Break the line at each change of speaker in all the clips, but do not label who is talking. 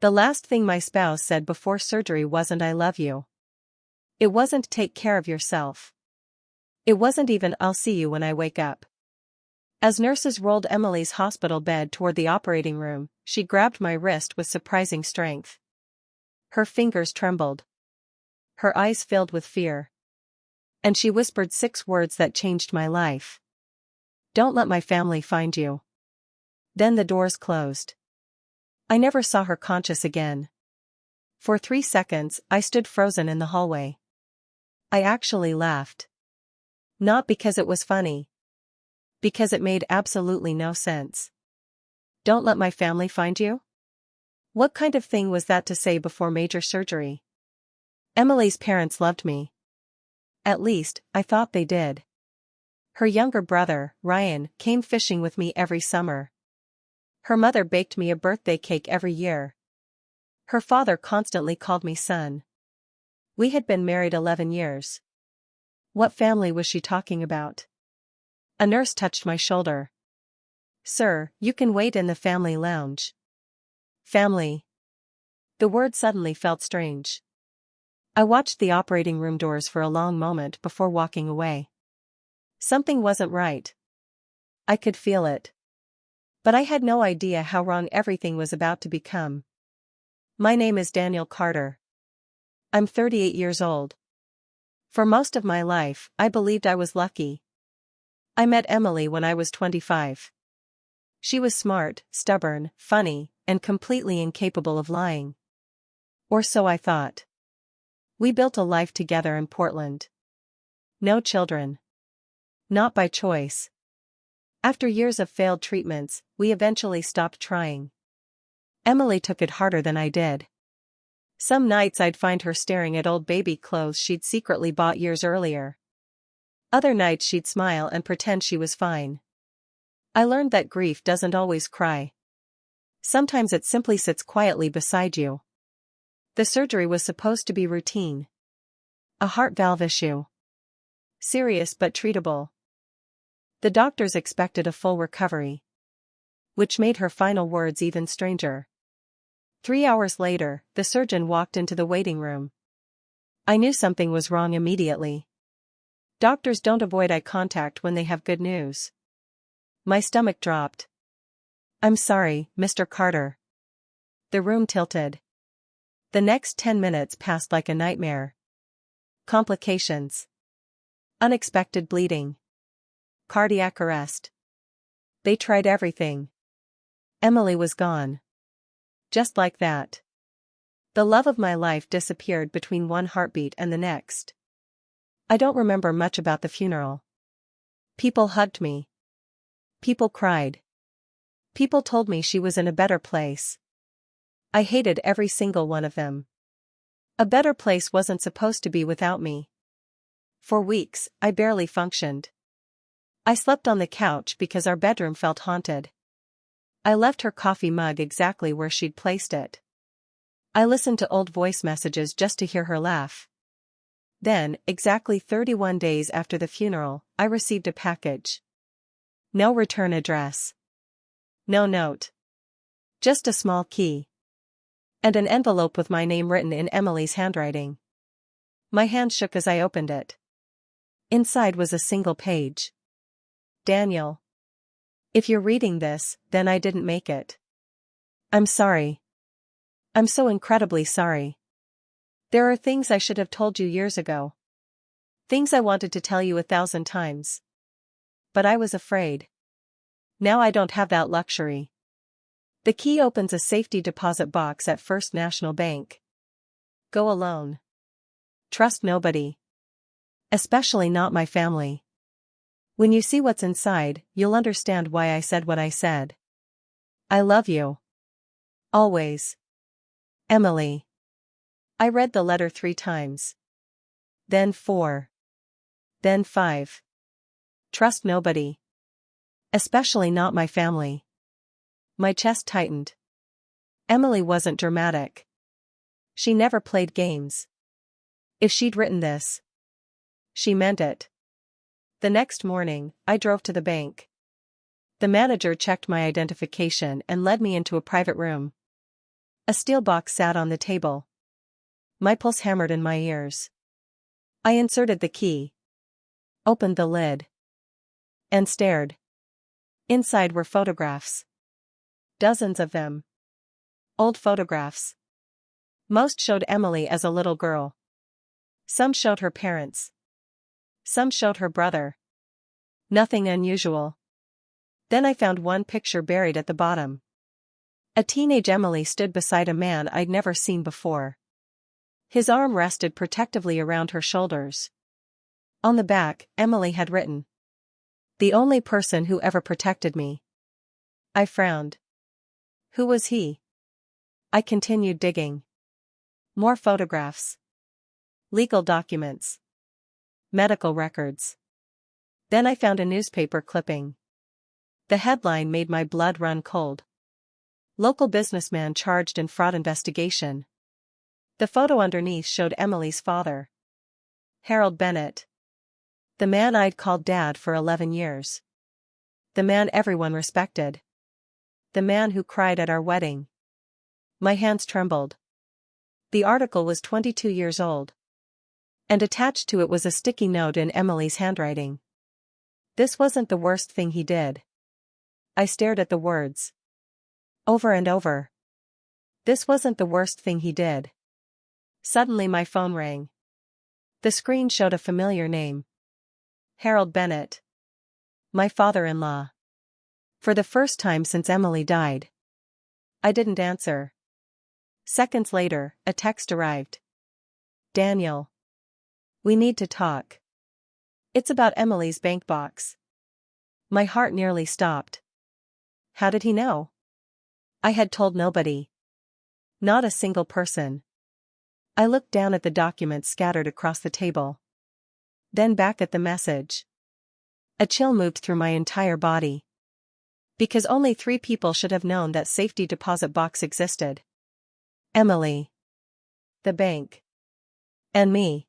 The last thing my spouse said before surgery wasn't "I love you." It wasn't "take care of yourself." It wasn't even "I'll see you when I wake up." As nurses rolled Emily's hospital bed toward the operating room, she grabbed my wrist with surprising strength. Her fingers trembled. Her eyes filled with fear. And she whispered 6 words that changed my life. "Don't let my family find you." Then the doors closed. I never saw her conscious again. For 3 seconds, I stood frozen in the hallway. I actually laughed. Not because it was funny. Because it made absolutely no sense. "Don't let my family find you?" What kind of thing was that to say before major surgery? Emily's parents loved me. At least, I thought they did. Her younger brother, Ryan, came fishing with me every summer. Her mother baked me a birthday cake every year. Her father constantly called me son. We had been married 11 years. What family was she talking about? A nurse touched my shoulder. "Sir, you can wait in the family lounge." Family. The word suddenly felt strange. I watched the operating room doors for a long moment before walking away. Something wasn't right. I could feel it. But I had no idea how wrong everything was about to become. My name is Daniel Carter. I'm 38 years old. For most of my life, I believed I was lucky. I met Emily when I was 25. She was smart, stubborn, funny, and completely incapable of lying. Or so I thought. We built a life together in Portland. No children. Not by choice. After years of failed treatments, we eventually stopped trying. Emily took it harder than I did. Some nights I'd find her staring at old baby clothes she'd secretly bought years earlier. Other nights she'd smile and pretend she was fine. I learned that grief doesn't always cry. Sometimes it simply sits quietly beside you. The surgery was supposed to be routine. A heart valve issue. Serious but treatable. The doctors expected a full recovery. Which made her final words even stranger. 3 hours later, the surgeon walked into the waiting room. I knew something was wrong immediately. Doctors don't avoid eye contact when they have good news. My stomach dropped. "I'm sorry, Mr. Carter." The room tilted. The next 10 minutes passed like a nightmare. Complications. Unexpected bleeding. Cardiac arrest. They tried everything. Emily was gone. Just like that. The love of my life disappeared between one heartbeat and the next. I don't remember much about the funeral. People hugged me. People cried. People told me she was in a better place. I hated every single one of them. A better place wasn't supposed to be without me. For weeks, I barely functioned. I slept on the couch because our bedroom felt haunted. I left her coffee mug exactly where she'd placed it. I listened to old voice messages just to hear her laugh. Then, exactly 31 days after the funeral, I received a package. No return address. No note. Just a small key. And an envelope with my name written in Emily's handwriting. My hand shook as I opened it. Inside was a single page. "Daniel. If you're reading this, then I didn't make it. I'm sorry. I'm so incredibly sorry. There are things I should have told you years ago. Things I wanted to tell you 1,000 times. But I was afraid. Now I don't have that luxury. The key opens a safety deposit box at First National Bank. Go alone. Trust nobody. Especially not my family. When you see what's inside, you'll understand why I said what I said. I love you. Always. Emily." I read the letter 3 times. Then 4. Then 5. Trust nobody. Especially not my family. My chest tightened. Emily wasn't dramatic. She never played games. If she'd written this, she meant it. The next morning, I drove to the bank. The manager checked my identification and led me into a private room. A steel box sat on the table. My pulse hammered in my ears. I inserted the key, opened the lid, and stared. Inside were photographs. Dozens of them. Old photographs. Most showed Emily as a little girl. Some showed her parents. Some showed her brother. Nothing unusual. Then I found one picture buried at the bottom. A teenage Emily stood beside a man I'd never seen before. His arm rested protectively around her shoulders. On the back, Emily had written, "The only person who ever protected me." I frowned. Who was he? I continued digging. More photographs. Legal documents. Medical records. Then I found a newspaper clipping. The headline made my blood run cold. Local businessman charged in fraud investigation. The photo underneath showed Emily's father. Harold Bennett. The man I'd called Dad for 11 years. The man everyone respected. The man who cried at our wedding. My hands trembled. The article was 22 years old. And attached to it was a sticky note in Emily's handwriting. This wasn't the worst thing he did. I stared at the words. Over and over. This wasn't the worst thing he did. Suddenly my phone rang. The screen showed a familiar name. Harold Bennett. My father-in-law. For the first time since Emily died. I didn't answer. Seconds later, a text arrived. Daniel. We need to talk. It's about Emily's bank box. My heart nearly stopped. How did he know? I had told nobody. Not a single person. I looked down at the documents scattered across the table. Then back at the message. A chill moved through my entire body. Because only 3 people should have known that safety deposit box existed. Emily. The bank. And me.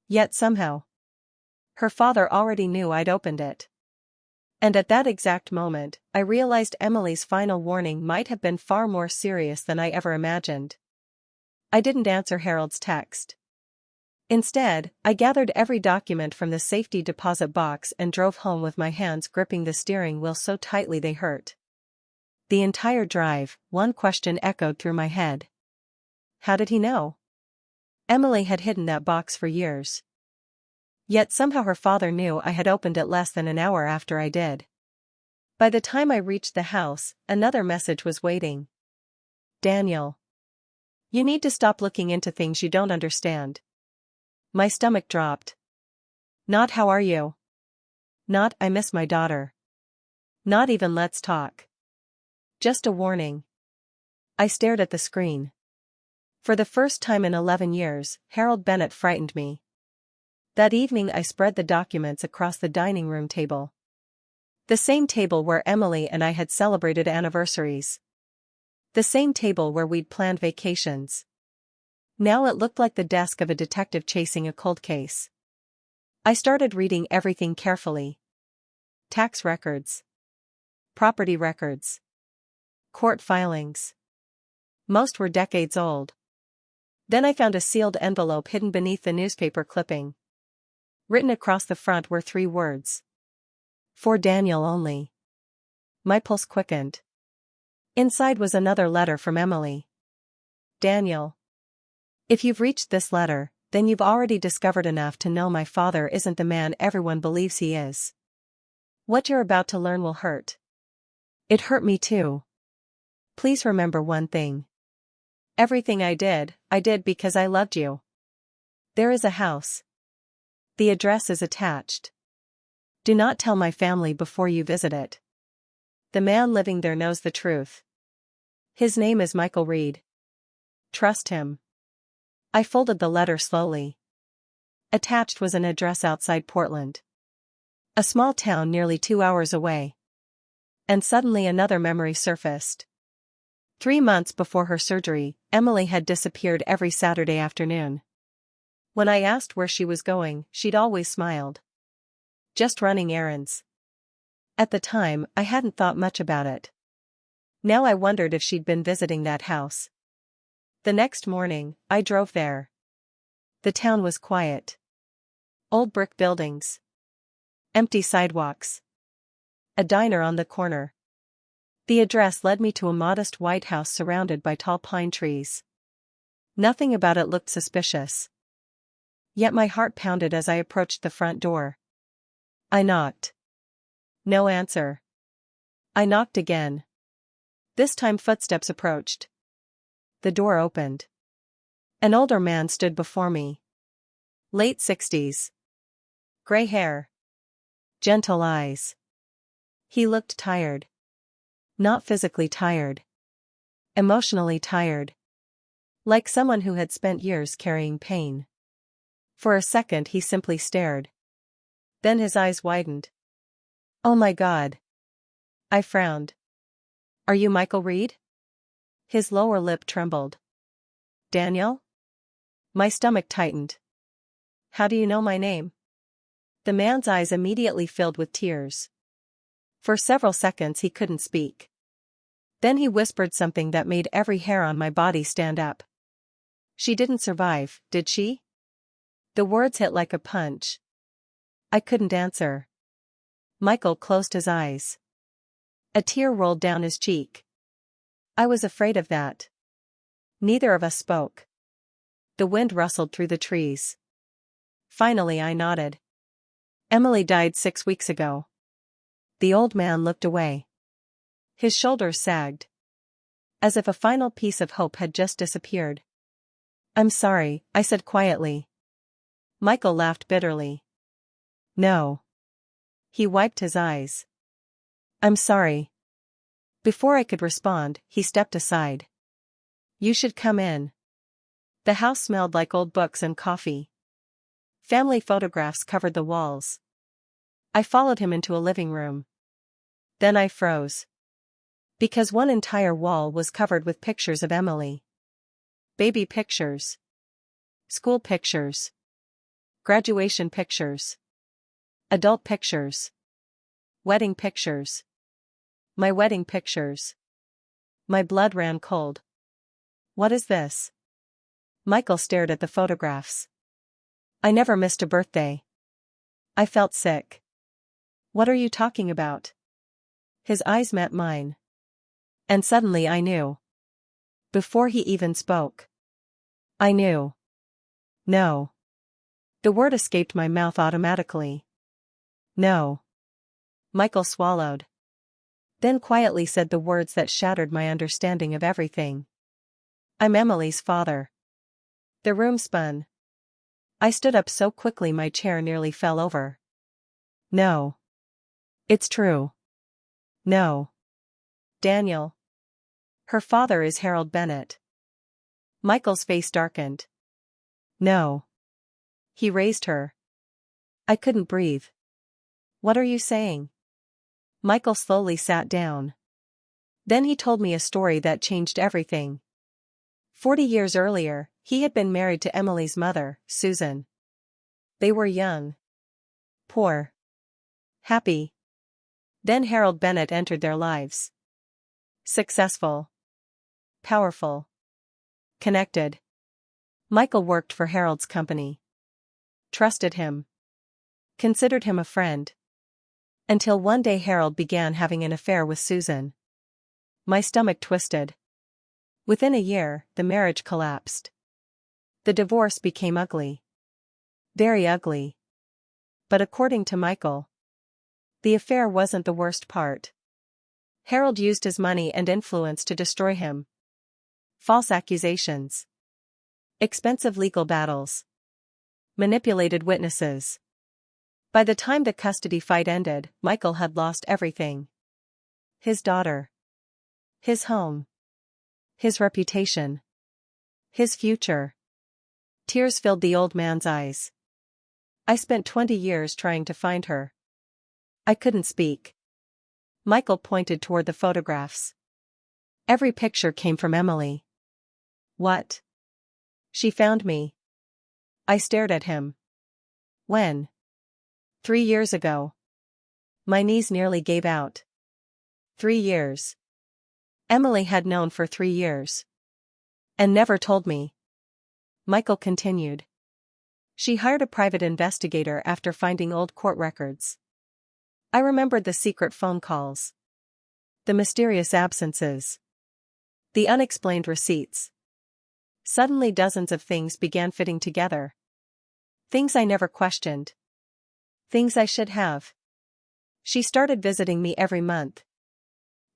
Yet somehow. Her father already knew I'd opened it. And at that exact moment, I realized Emily's final warning might have been far more serious than I ever imagined. I didn't answer Harold's text. Instead, I gathered every document from the safety deposit box and drove home with my hands gripping the steering wheel so tightly they hurt. The entire drive, one question echoed through my head. How did he know? Emily had hidden that box for years. Yet somehow her father knew I had opened it less than an hour after I did. By the time I reached the house, another message was waiting. Daniel. You need to stop looking into things you don't understand. My stomach dropped. Not how are you? Not I miss my daughter. Not even let's talk. Just a warning. I stared at the screen. For the first time in 11 years, Harold Bennett frightened me. That evening I spread the documents across the dining room table. The same table where Emily and I had celebrated anniversaries. The same table where we'd planned vacations. Now it looked like the desk of a detective chasing a cold case. I started reading everything carefully. Tax records. Property records. Court filings. Most were decades old. Then I found a sealed envelope hidden beneath the newspaper clipping. Written across the front were 3 words. For Daniel only. My pulse quickened. Inside was another letter from Emily. Daniel. If you've reached this letter, then you've already discovered enough to know my father isn't the man everyone believes he is. What you're about to learn will hurt. It hurt me too. Please remember one thing. Everything I did because I loved you. There is a house. The address is attached. Do not tell my family before you visit it. The man living there knows the truth. His name is Michael Reed. Trust him. I folded the letter slowly. Attached was an address outside Portland. A small town nearly 2 hours away. And suddenly another memory surfaced. 3 months before her surgery, Emily had disappeared every Saturday afternoon. When I asked where she was going, she'd always smiled. Just running errands. At the time, I hadn't thought much about it. Now I wondered if she'd been visiting that house. The next morning, I drove there. The town was quiet. Old brick buildings. Empty sidewalks. A diner on the corner. The address led me to a modest white house surrounded by tall pine trees. Nothing about it looked suspicious. Yet my heart pounded as I approached the front door. I knocked. No answer. I knocked again. This time footsteps approached. The door opened. An older man stood before me. Late 60s. Gray hair. Gentle eyes. He looked tired. Not physically tired. Emotionally tired. Like someone who had spent years carrying pain. For a second he simply stared. Then his eyes widened. Oh my God. I frowned. Are you Michael Reed? His lower lip trembled. Daniel? My stomach tightened. How do you know my name? The man's eyes immediately filled with tears. For several seconds he couldn't speak. Then he whispered something that made every hair on my body stand up. She didn't survive, did she? The words hit like a punch. I couldn't answer. Michael closed his eyes. A tear rolled down his cheek. I was afraid of that. Neither of us spoke. The wind rustled through the trees. Finally I nodded. Emily died 6 weeks ago. The old man looked away. His shoulders sagged. As if a final piece of hope had just disappeared. I'm sorry, I said quietly. Michael laughed bitterly. No. He wiped his eyes. I'm sorry. Before I could respond, he stepped aside. You should come in. The house smelled like old books and coffee. Family photographs covered the walls. I followed him into a living room. Then I froze. Because one entire wall was covered with pictures of Emily. Baby pictures. School pictures. Graduation pictures. Adult pictures. Wedding pictures. My wedding pictures. My blood ran cold. What is this? Michael stared at the photographs. I never missed a birthday. I felt sick. What are you talking about? His eyes met mine. And suddenly I knew. Before he even spoke. I knew. No. The word escaped my mouth automatically. No. Michael swallowed. Then quietly said the words that shattered my understanding of everything. I'm Emily's father. The room spun. I stood up so quickly my chair nearly fell over. No. It's true. No. Daniel. Her father is Harold Bennett. Michael's face darkened. No. He raised her. I couldn't breathe. What are you saying? Michael slowly sat down. Then he told me a story that changed everything. 40 years earlier, he had been married to Emily's mother, Susan. They were young. Poor. Happy. Then Harold Bennett entered their lives. Successful. Powerful. Connected. Michael worked for Harold's company. Trusted him. Considered him a friend. Until one day Harold began having an affair with Susan. My stomach twisted. Within a year, the marriage collapsed. The divorce became ugly. Very ugly. But according to Michael, the affair wasn't the worst part. Harold used his money and influence to destroy him. False accusations. Expensive legal battles. Manipulated witnesses. By the time the custody fight ended, Michael had lost everything. His daughter. His home. His reputation. His future. Tears filled the old man's eyes. I spent 20 years trying to find her. I couldn't speak. Michael pointed toward the photographs. Every picture came from Emily. What? She found me. I stared at him. When? 3 years ago. My knees nearly gave out. 3 years. Emily had known for 3 years. And never told me. Michael continued. She hired a private investigator after finding old court records. I remembered the secret phone calls. The mysterious absences. The unexplained receipts. Suddenly dozens of things began fitting together. Things I never questioned. Things I should have. She started visiting me every month.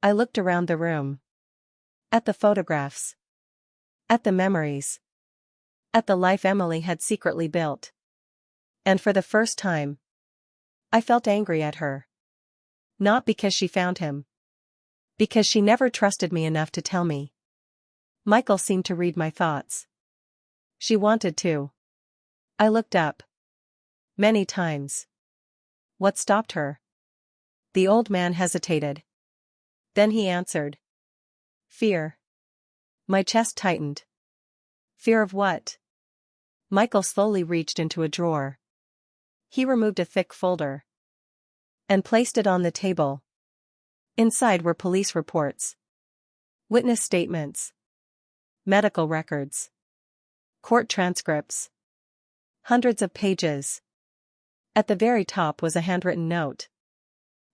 I looked around the room. At the photographs. At the memories. At the life Emily had secretly built. And for the first time, I felt angry at her. Not because she found him. Because she never trusted me enough to tell me. Michael seemed to read my thoughts. She wanted to. I looked up. Many times. What stopped her? The old man hesitated. Then he answered. Fear. My chest tightened. Fear of what? Michael slowly reached into a drawer. He removed a thick folder. And placed it on the table. Inside were police reports. Witness statements. Medical records. Court transcripts. Hundreds of pages. At the very top was a handwritten note.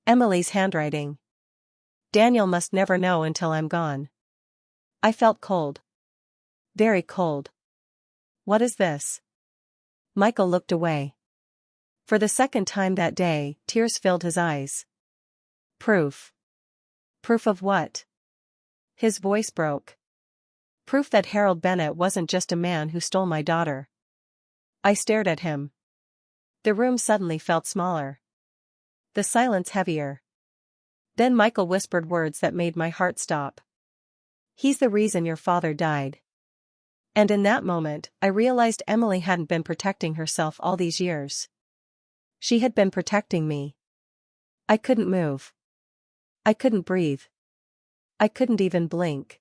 Emily's handwriting. Daniel must never know until I'm gone. I felt cold. Very cold. What is this? Michael looked away. For the second time that day, tears filled his eyes. Proof. Proof of what? His voice broke. Proof that Harold Bennett wasn't just a man who stole my daughter. I stared at him. The room suddenly felt smaller. The silence heavier. Then Michael whispered words that made my heart stop. He's the reason your father died. And in that moment, I realized Emily hadn't been protecting herself all these years. She had been protecting me. I couldn't move. I couldn't breathe. I couldn't even blink.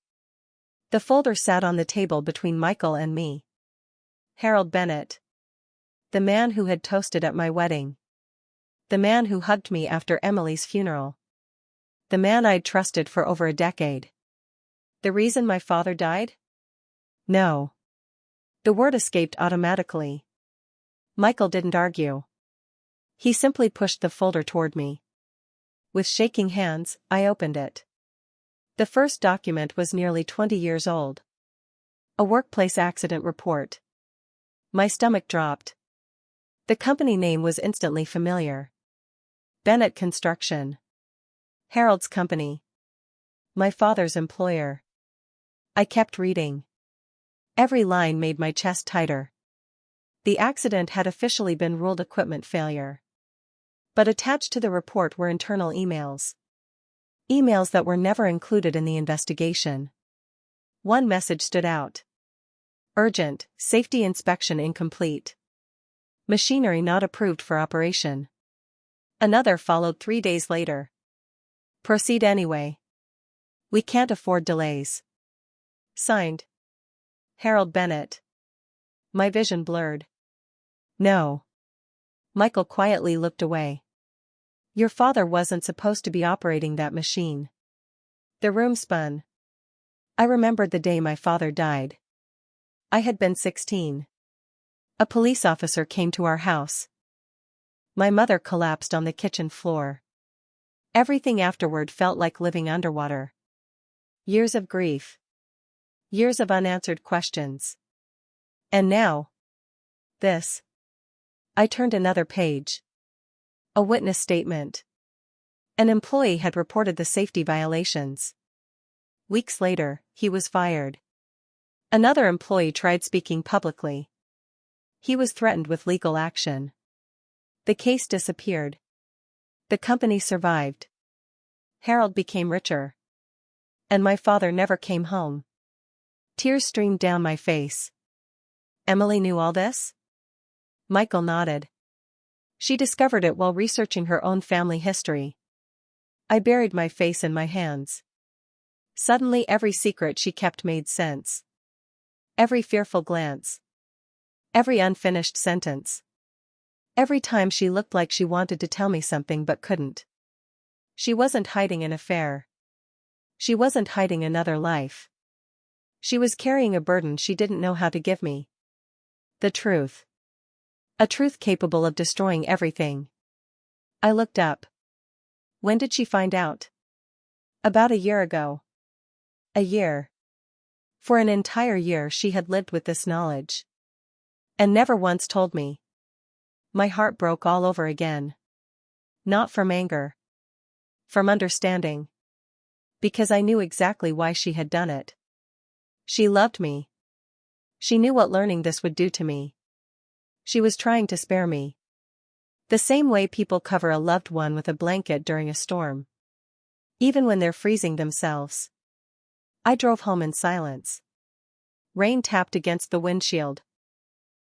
The folder sat on the table between Michael and me. Harold Bennett. The man who had toasted at my wedding. The man who hugged me after Emily's funeral. The man I'd trusted for over a decade. The reason my father died? No. The word escaped automatically. Michael didn't argue. He simply pushed the folder toward me. With shaking hands, I opened it. The first document was nearly 20 years old. A workplace accident report. My stomach dropped. The company name was instantly familiar. Bennett Construction. Harold's company. My father's employer. I kept reading. Every line made my chest tighter. The accident had officially been ruled equipment failure. But attached to the report were internal emails. Emails that were never included in the investigation. One message stood out. Urgent, safety inspection incomplete. Machinery not approved for operation. Another followed 3 days later. Proceed anyway. We can't afford delays. Signed. Harold Bennett. My vision blurred. No. Michael quietly looked away. Your father wasn't supposed to be operating that machine. The room spun. I remembered the day my father died. I had been 16. A police officer came to our house. My mother collapsed on the kitchen floor. Everything afterward felt like living underwater. Years of grief. Years of unanswered questions. And now. This. I turned another page. A witness statement. An employee had reported the safety violations. Weeks later, he was fired. Another employee tried speaking publicly. He was threatened with legal action. The case disappeared. The company survived. Harold became richer. And my father never came home. Tears streamed down my face. Emily knew all this? Michael nodded. She discovered it while researching her own family history. I buried my face in my hands. Suddenly every secret she kept made sense. Every fearful glance. Every unfinished sentence. Every time she looked like she wanted to tell me something but couldn't. She wasn't hiding an affair. She wasn't hiding another life. She was carrying a burden she didn't know how to give me. The truth. A truth capable of destroying everything. I looked up. When did she find out? About a year ago. A year. For an entire year she had lived with this knowledge. And never once told me. My heart broke all over again. Not from anger. From understanding. Because I knew exactly why she had done it. She loved me. She knew what learning this would do to me. She was trying to spare me. The same way people cover a loved one with a blanket during a storm. Even when they're freezing themselves. I drove home in silence. Rain tapped against the windshield.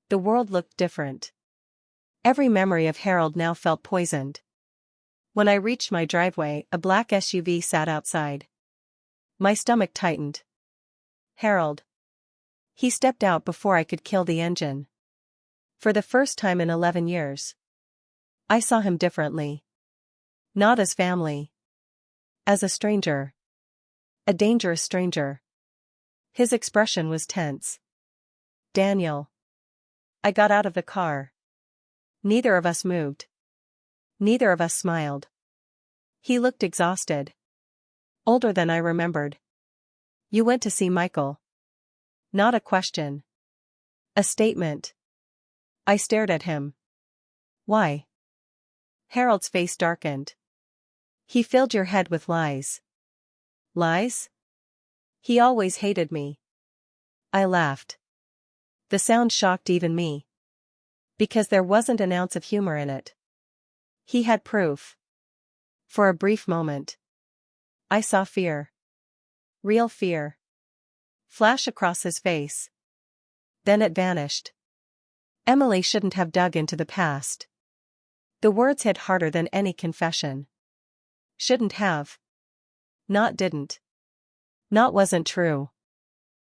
The world looked different. Every memory of Harold now felt poisoned. When I reached my driveway, a black SUV sat outside. My stomach tightened. Harold. He stepped out before I could kill the engine. For the first time in 11 years. I saw him differently. Not as family. As a stranger. A dangerous stranger. His expression was tense. Daniel. I got out of the car. Neither of us moved. Neither of us smiled. He looked exhausted. Older than I remembered. You went to see Michael. Not a question. A statement. I stared at him. Why? Harold's face darkened. He filled your head with lies. Lies? He always hated me. I laughed. The sound shocked even me. Because there wasn't an ounce of humor in it. He had proof. For a brief moment. I saw fear. Real fear. Flash across his face. Then it vanished. Emily shouldn't have dug into the past. The words hit harder than any confession. Shouldn't have. Not didn't. Not wasn't true.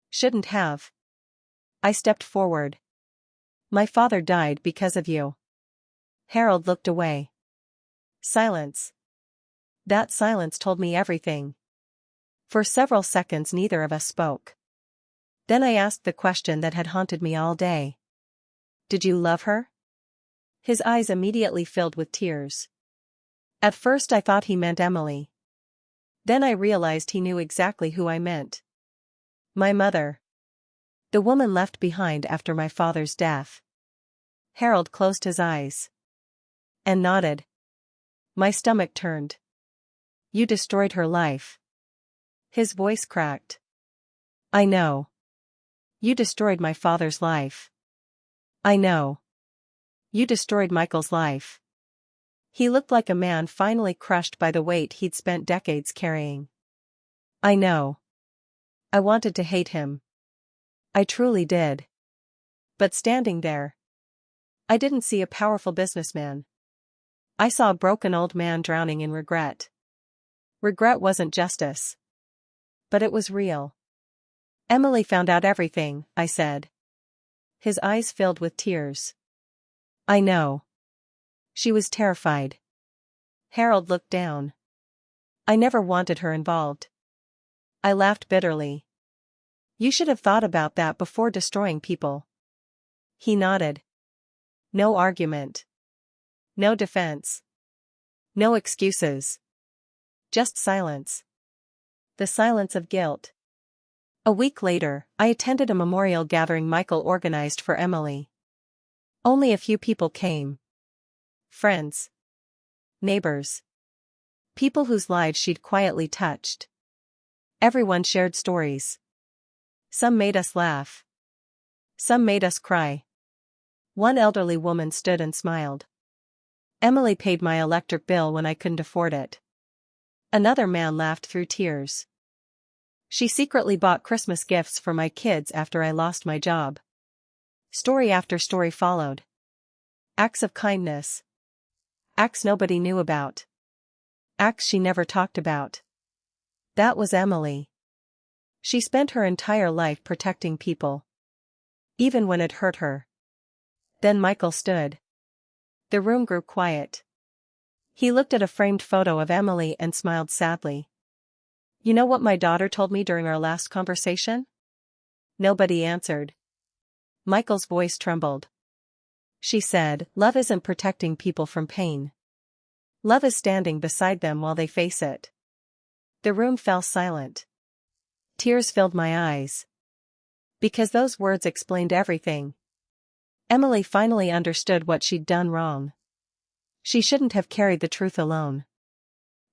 Shouldn't have. I stepped forward. My father died because of you. Harold looked away. Silence. That silence told me everything. For several seconds neither of us spoke. Then I asked the question that had haunted me all day. Did you love her? His eyes immediately filled with tears. At first I thought he meant Emily. Then I realized he knew exactly who I meant. My mother. The woman left behind after my father's death. Harold closed his eyes. And nodded. My stomach turned. You destroyed her life. His voice cracked. I know. You destroyed my father's life. I know. You destroyed Michael's life. He looked like a man finally crushed by the weight he'd spent decades carrying. I know. I wanted to hate him. I truly did. But standing there, I didn't see a powerful businessman. I saw a broken old man drowning in regret. Regret wasn't justice. But it was real. Emily found out everything, I said. His eyes filled with tears. I know. She was terrified. Harold looked down. I never wanted her involved. I laughed bitterly. You should have thought about that before destroying people. He nodded. No argument. No defense. No excuses. Just silence. The silence of guilt. A week later, I attended a memorial gathering Michael organized for Emily. Only a few people came. Friends. Neighbors. People whose lives she'd quietly touched. Everyone shared stories. Some made us laugh. Some made us cry. One elderly woman stood and smiled. Emily paid my electric bill when I couldn't afford it. Another man laughed through tears. She secretly bought Christmas gifts for my kids after I lost my job. Story after story followed. Acts of kindness. Acts nobody knew about. Acts she never talked about. That was Emily. She spent her entire life protecting people. Even when it hurt her. Then Michael stood. The room grew quiet. He looked at a framed photo of Emily and smiled sadly. You know what my daughter told me during our last conversation? Nobody answered. Michael's voice trembled. She said, "Love isn't protecting people from pain. Love is standing beside them while they face it." The room fell silent. Tears filled my eyes. Because those words explained everything. Emily finally understood what she'd done wrong. She shouldn't have carried the truth alone.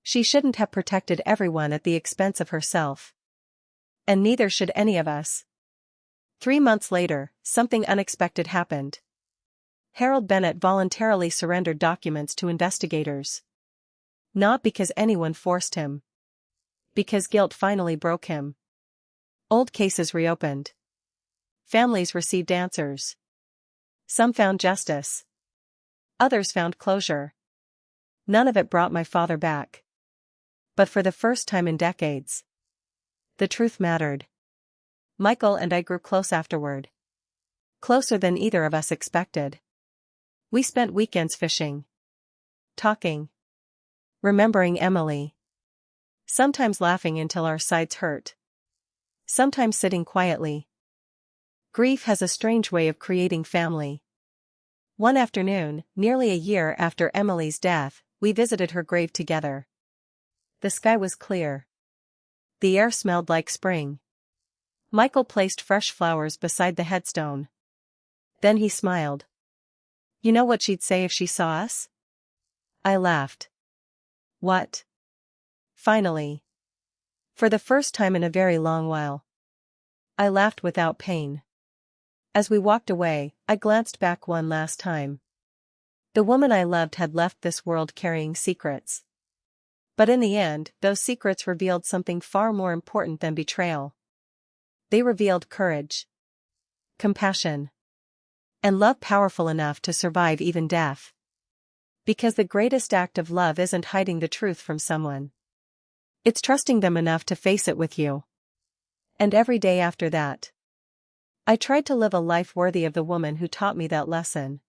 She shouldn't have protected everyone at the expense of herself. And neither should any of us. 3 months later, something unexpected happened. Harold Bennett voluntarily surrendered documents to investigators. Not because anyone forced him. Because guilt finally broke him. Old cases reopened. Families received answers. Some found justice. Others found closure. None of it brought my father back. But for the first time in decades, the truth mattered. Michael and I grew close afterward. Closer than either of us expected. We spent weekends fishing. Talking. Remembering Emily. Sometimes laughing until our sides hurt. Sometimes sitting quietly. Grief has a strange way of creating family. One afternoon, nearly a year after Emily's death, we visited her grave together. The sky was clear. The air smelled like spring. Michael placed fresh flowers beside the headstone. Then he smiled. "You know what she'd say if she saw us?" I laughed. "What?" Finally. For the first time in a very long while. I laughed without pain. As we walked away, I glanced back one last time. The woman I loved had left this world carrying secrets. But in the end, those secrets revealed something far more important than betrayal. They revealed courage, compassion, and love powerful enough to survive even death. Because the greatest act of love isn't hiding the truth from someone. It's trusting them enough to face it with you. And every day after that, I tried to live a life worthy of the woman who taught me that lesson.